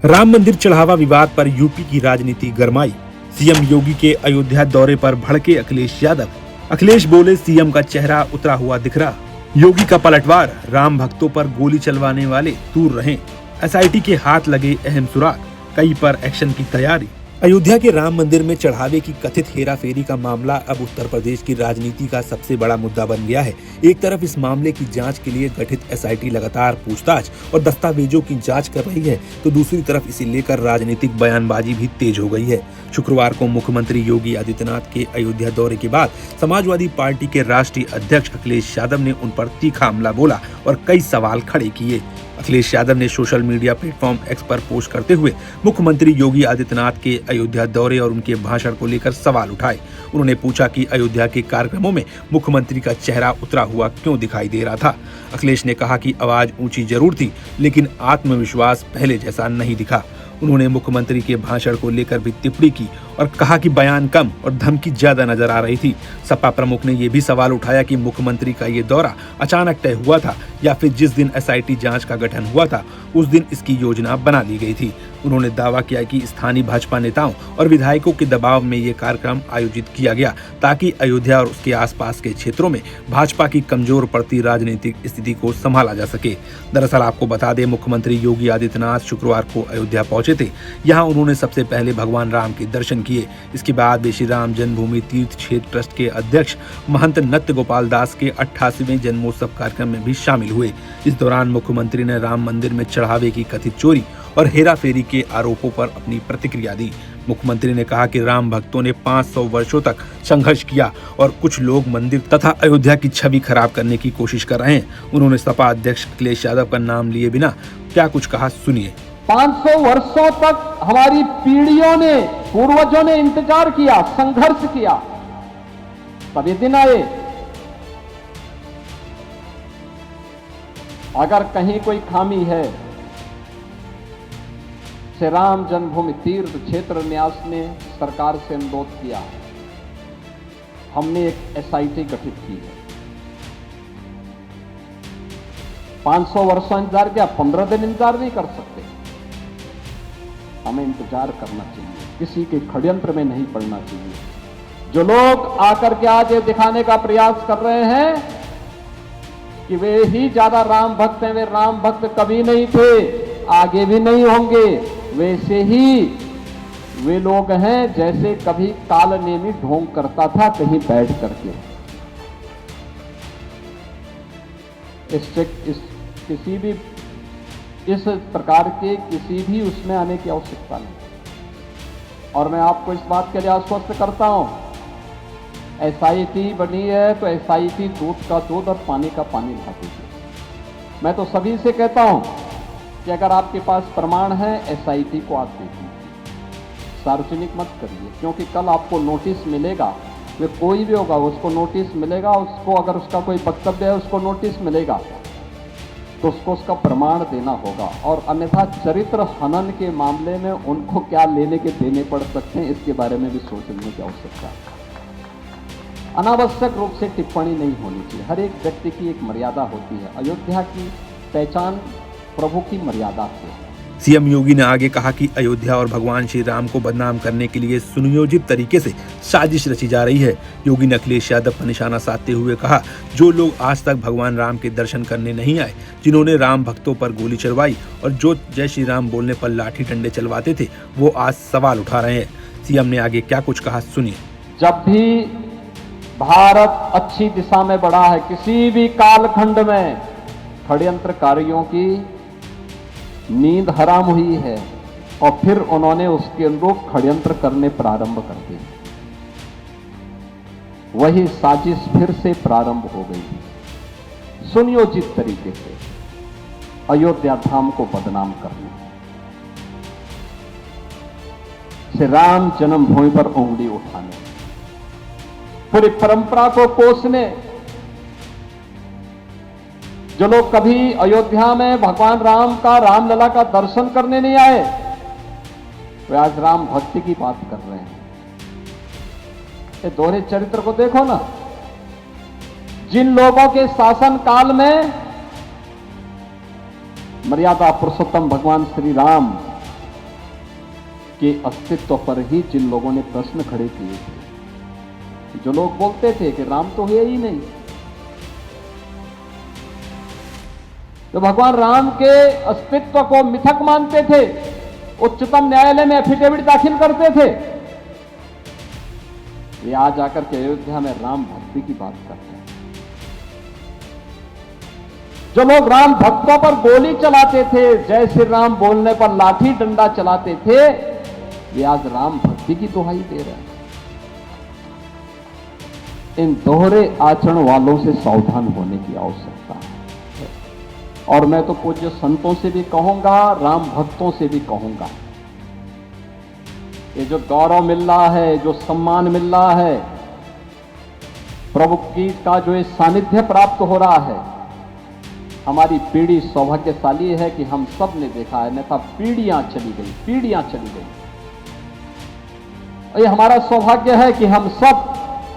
राम मंदिर चढ़ावा विवाद पर यूपी की राजनीति गरमाई। सीएम योगी के अयोध्या दौरे पर भड़के अखिलेश यादव। अखिलेश बोले, सीएम का चेहरा उतरा हुआ दिख रहा। योगी का पलटवार, राम भक्तों पर गोली चलवाने वाले दूर रहें। एसआईटी के हाथ लगे अहम सुराग, कई पर एक्शन की तैयारी। अयोध्या के राम मंदिर में चढ़ावे की कथित हेराफेरी का मामला अब उत्तर प्रदेश की राजनीति का सबसे बड़ा मुद्दा बन गया है। एक तरफ इस मामले की जांच के लिए गठित एसआईटी लगातार पूछताछ और दस्तावेजों की जांच कर रही है, तो दूसरी तरफ इसे लेकर राजनीतिक बयानबाजी भी तेज हो गई है। शुक्रवार को मुख्यमंत्री योगी आदित्यनाथ के अयोध्या दौरे के बाद समाजवादी पार्टी के राष्ट्रीय अध्यक्ष अखिलेश यादव ने उन पर तीखा हमला बोला और कई सवाल खड़े किए। अखिलेश यादव ने सोशल मीडिया प्लेटफॉर्म एक्स पर पोस्ट करते हुए मुख्यमंत्री योगी आदित्यनाथ के अयोध्या दौरे और उनके भाषण को लेकर सवाल उठाए। उन्होंने पूछा कि अयोध्या के कार्यक्रमों में मुख्यमंत्री का चेहरा उतरा हुआ क्यों दिखाई दे रहा था। अखिलेश ने कहा कि आवाज ऊंची जरूर थी, लेकिन आत्मविश्वास पहले जैसा नहीं दिखा। उन्होंने मुख्यमंत्री के भाषण को लेकर भी टिप्पणी की और कहा कि बयान कम और धमकी ज्यादा नजर आ रही थी। सपा प्रमुख ने यह भी सवाल उठाया कि मुख्यमंत्री का ये दौरा अचानक तय हुआ था या फिर जिस दिन एसआईटी जांच का गठन हुआ था उस दिन इसकी योजना बना ली गई थी। उन्होंने दावा किया कि स्थानीय भाजपा नेताओं और विधायकों के दबाव में ये कार्यक्रम आयोजित किया गया ताकि अयोध्या और उसके आसपास के क्षेत्रों में भाजपा की कमजोर पड़ती राजनीतिक स्थिति को संभाला जा सके। दरअसल आपको बता दें, मुख्यमंत्री योगी आदित्यनाथ शुक्रवार को अयोध्या पहुंचे थे। यहाँ उन्होंने सबसे पहले भगवान राम के दर्शन किए। इसके बाद वे श्री राम जन्मभूमि तीर्थ क्षेत्र ट्रस्ट के अध्यक्ष महंत नत्य गोपाल दास के 88वें जन्मोत्सव कार्यक्रम में भी शामिल हुए। इस दौरान मुख्यमंत्री ने राम मंदिर में चढ़ावे की कथित चोरी और हेराफेरी के आरोपों पर अपनी प्रतिक्रिया दी। मुख्यमंत्री ने कहा कि राम भक्तों ने 500 वर्षों तक संघर्ष किया और कुछ लोग मंदिर तथा अयोध्या की छवि खराब करने की कोशिश कर रहे हैं। उन्होंने सपा अध्यक्ष अखिलेश यादव का नाम लिए बिना क्या कुछ कहा, सुनिए। 500 वर्षों तक हमारी पीढ़ियों ने, पूर्वजों ने इंतजार किया, संघर्ष किया, तब ये दिन आए। अगर कहीं कोई खामी है, श्री राम जन्मभूमि तीर्थ क्षेत्र न्यास ने सरकार से अनुरोध किया, हमने एक एसआईटी गठित की है। 500 वर्षों इंतजार किया, 15 दिन इंतजार नहीं कर सकते। हमें इंतजार करना चाहिए, किसी के षड्यंत्र में नहीं पड़ना चाहिए। जो लोग आकर के आज ये दिखाने का प्रयास कर रहे हैं कि वे ही ज्यादा राम भक्त हैं, वे राम भक्त कभी नहीं थे, आगे भी नहीं होंगे। वैसे ही वे लोग हैं जैसे कभी कालनेमी ढोंग करता था कहीं बैठ करके। किसी भी इस प्रकार के किसी भी उसमें आने की आवश्यकता नहीं। और मैं आपको इस बात के लिए आश्वस्त करता हूं, एसआईटी बनी है तो एसआईटी दूध का दूध और पानी का पानी ला दीजिए। मैं तो सभी से कहता हूं कि अगर आपके पास प्रमाण है, एसआईटी को आप देखिए, सार्वजनिक मत करिए, क्योंकि कल आपको नोटिस मिलेगा। वे कोई भी होगा उसको नोटिस मिलेगा, उसको अगर उसका कोई वक्तव्य है उसको नोटिस मिलेगा तो उसको उसका प्रमाण देना होगा। और अन्यथा चरित्र हनन के मामले में उनको क्या लेने के देने पड़ सकते हैं, इसके बारे में भी सोचने की आवश्यकता है। अनावश्यक रूप से टिप्पणी नहीं होनी चाहिए। हर एक व्यक्ति की एक मर्यादा होती है। अयोध्या की पहचान प्रभु की मर्यादा से। सीएम योगी ने आगे कहा कि अयोध्या और भगवान श्री राम को बदनाम करने के लिए सुनियोजित तरीके से साजिश रची जा रही है। योगी ने अखिलेश यादव पर निशाना साधते हुए कहा, जो लोग आज तक भगवान राम के दर्शन करने नहीं आए, जिन्होंने राम भक्तों पर गोली चलवाई और जो जय श्री राम बोलने पर लाठी डंडे चलवाते थे, वो आज सवाल उठा रहे हैं। सीएम ने आगे क्या कुछ कहा, सुनिए। जब भी भारत अच्छी दिशा में बढ़ा है, किसी भी कालखंड में षड्यंत्रकारियों की नींद हराम हुई है और फिर उन्होंने उसके अनुरूप षड्यंत्र करने प्रारंभ कर दिए। वही साजिश फिर से प्रारंभ हो गई, सुनियोजित तरीके से अयोध्या धाम को बदनाम करने, श्री राम जन्मभूमि पर उंगली उठाने, पूरी परंपरा को कोसने। जो लोग कभी अयोध्या में भगवान राम का, रामलला का दर्शन करने नहीं आए, वे आज राम भक्ति की बात कर रहे हैं। ये दोहरे चरित्र को देखो ना। जिन लोगों के शासन काल में मर्यादा पुरुषोत्तम भगवान श्री राम के अस्तित्व पर ही जिन लोगों ने प्रश्न खड़े किए थे, जो लोग बोलते थे कि राम तो है ही नहीं, जो भगवान राम के अस्तित्व को मिथक मानते थे, उच्चतम न्यायालय में एफिडेविट दाखिल करते थे, ये आज आकर के अयोध्या में राम भक्ति की बात करते हैं। जो लोग राम भक्तों पर गोली चलाते थे, जय श्री राम बोलने पर लाठी डंडा चलाते थे, ये आज राम भक्ति की दुहाई दे रहे हैं। इन दोहरे आचरण वालों से सावधान होने की आवश्यकता है। और मैं तो पूज्य संतों से भी कहूंगा, राम भक्तों से भी कहूंगा, ये जो गौरव मिल रहा है, जो सम्मान मिल रहा है, प्रभु की का जो ये सानिध्य प्राप्त हो रहा है, हमारी पीढ़ी सौभाग्यशाली है कि हम सब ने देखा है, अन्यथा पीढ़ियां चली गई। और ये हमारा सौभाग्य है कि हम सब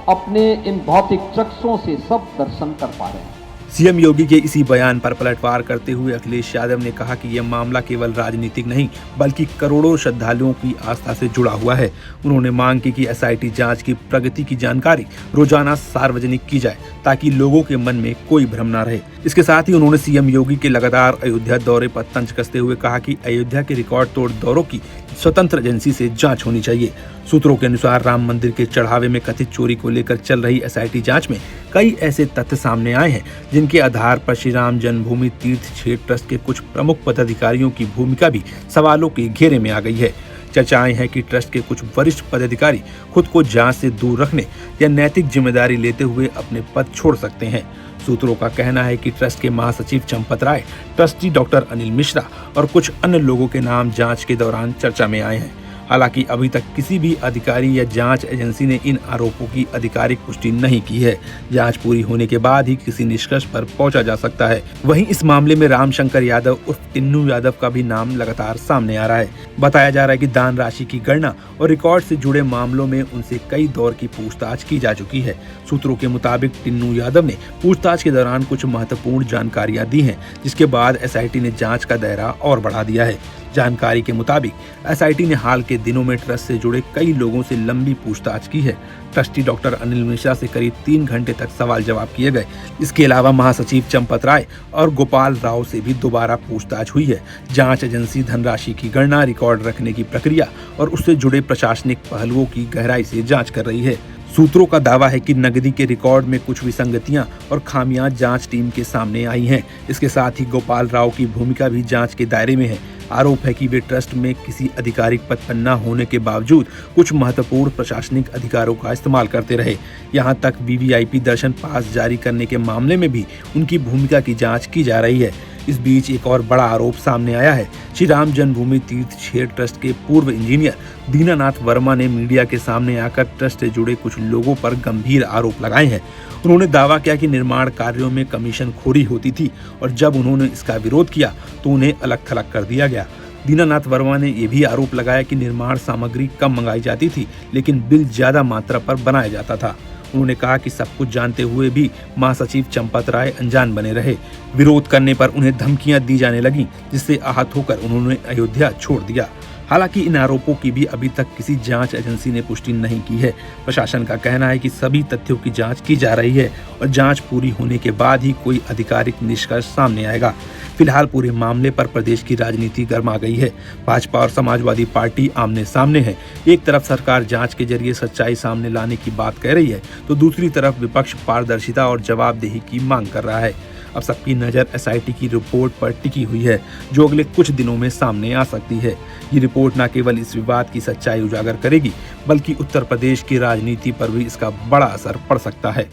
अपने इन भौतिक चक्षुओं से सब दर्शन कर पा रहे हैं। सीएम योगी के इसी बयान पर पलटवार करते हुए अखिलेश यादव ने कहा कि यह मामला केवल राजनीतिक नहीं बल्कि करोड़ों श्रद्धालुओं की आस्था से जुड़ा हुआ है। उन्होंने मांग की कि एसआईटी जांच की प्रगति की जानकारी रोजाना सार्वजनिक की जाए ताकि लोगों के मन में कोई भ्रम न रहे। इसके साथ ही उन्होंने सीएम योगी के लगातार अयोध्या दौरे पर तंज कसते हुए कहा कि अयोध्या के रिकॉर्ड तोड़ दौरों की स्वतंत्र एजेंसी से जांच होनी चाहिए। सूत्रों के अनुसार राम मंदिर के चढ़ावे में कथित चोरी को लेकर चल रही एसआईटी जांच में कई ऐसे तथ्य सामने आए हैं जिनके आधार पर श्री राम जन्मभूमि तीर्थ क्षेत्र ट्रस्ट के कुछ प्रमुख पदाधिकारियों की भूमिका भी सवालों के घेरे में आ गई है। चर्चाएं हैं कि ट्रस्ट के कुछ वरिष्ठ पदाधिकारी खुद को जांच से दूर रखने या नैतिक जिम्मेदारी लेते हुए अपने पद छोड़ सकते हैं। सूत्रों का कहना है कि ट्रस्ट के महासचिव चंपत राय, ट्रस्टी डॉक्टर अनिल मिश्रा और कुछ अन्य लोगों के नाम जांच के दौरान चर्चा में आए हैं। हालांकि अभी तक किसी भी अधिकारी या जांच एजेंसी ने इन आरोपों की आधिकारिक पुष्टि नहीं की है। जांच पूरी होने के बाद ही किसी निष्कर्ष पर पहुंचा जा सकता है। वहीं इस मामले में रामशंकर यादव उर्फ टिन्नू यादव का भी नाम लगातार सामने आ रहा है। बताया जा रहा है कि दान राशि की गणना और रिकॉर्ड से जुड़े मामलों में उनसे कई दौर की पूछताछ की जा चुकी है। सूत्रों के मुताबिक टिन्नू यादव ने पूछताछ के दौरान कुछ महत्वपूर्ण जानकारियां दी हैं, जिसके बाद एसआईटी ने जांच का दायरा और बढ़ा दिया है। जानकारी के मुताबिक एसआईटी ने हाल के दिनों में ट्रस्ट से जुड़े कई लोगों से लंबी पूछताछ की है। ट्रस्टी डॉक्टर अनिल मिश्रा से करीब 3 घंटे तक सवाल जवाब किए गए। इसके अलावा महासचिव चंपत राय और गोपाल राव से भी दोबारा पूछताछ हुई है। जांच एजेंसी धनराशि की गणना, रिकॉर्ड रखने की प्रक्रिया और उससे जुड़े प्रशासनिक पहलुओं की गहराई से जांच कर रही है। सूत्रों का दावा है कि नकदी के रिकॉर्ड में कुछ विसंगतियां और खामियां जांच टीम के सामने आई हैं। इसके साथ ही गोपाल राव की भूमिका भी जांच के दायरे में है। आरोप है कि वे ट्रस्ट में किसी आधिकारिक पद पर न होने के बावजूद कुछ महत्वपूर्ण प्रशासनिक अधिकारों का इस्तेमाल करते रहे। यहां तक वीवीआईपी दर्शन पास जारी करने के मामले में भी उनकी भूमिका की जांच की जा रही है। इस बीच एक और बड़ा आरोप सामने आया है। श्री राम जन्मभूमि तीर्थ क्षेत्र ट्रस्ट के पूर्व इंजीनियर दीनानाथ वर्मा ने मीडिया के सामने आकर ट्रस्ट से जुड़े कुछ लोगों पर गंभीर आरोप लगाए हैं। उन्होंने दावा किया कि निर्माण कार्यों में कमीशन खोरी होती थी और जब उन्होंने इसका विरोध किया तो उन्हें अलग थलग कर दिया गया। दीनानाथ वर्मा ने यह भी आरोप लगाया कि निर्माण सामग्री कम मंगाई जाती थी लेकिन बिल ज्यादा मात्रा पर बनाया जाता था। उन्होंने कहा कि सब कुछ जानते हुए भी महासचिव चंपत राय अनजान बने रहे। विरोध करने पर उन्हें धमकियां दी जाने लगी, जिससे आहत होकर उन्होंने अयोध्या छोड़ दिया। हालांकि इन आरोपों की भी अभी तक किसी जांच एजेंसी ने पुष्टि नहीं की है। प्रशासन का कहना है कि सभी तथ्यों की जांच की जा रही है और जांच पूरी होने के बाद ही कोई आधिकारिक निष्कर्ष सामने आएगा। फिलहाल पूरे मामले पर प्रदेश की राजनीति गर्मा गई है। भाजपा और समाजवादी पार्टी आमने सामने है। एक तरफ सरकार जांच के जरिए सच्चाई सामने लाने की बात कह रही है तो दूसरी तरफ विपक्ष पारदर्शिता और जवाबदेही की मांग कर रहा है। अब सबकी नजर एसआईटी की रिपोर्ट पर टिकी हुई है, जो अगले कुछ दिनों में सामने आ सकती है। ये रिपोर्ट न केवल इस विवाद की सच्चाई उजागर करेगी बल्कि उत्तर प्रदेश की राजनीति पर भी इसका बड़ा असर पड़ सकता है।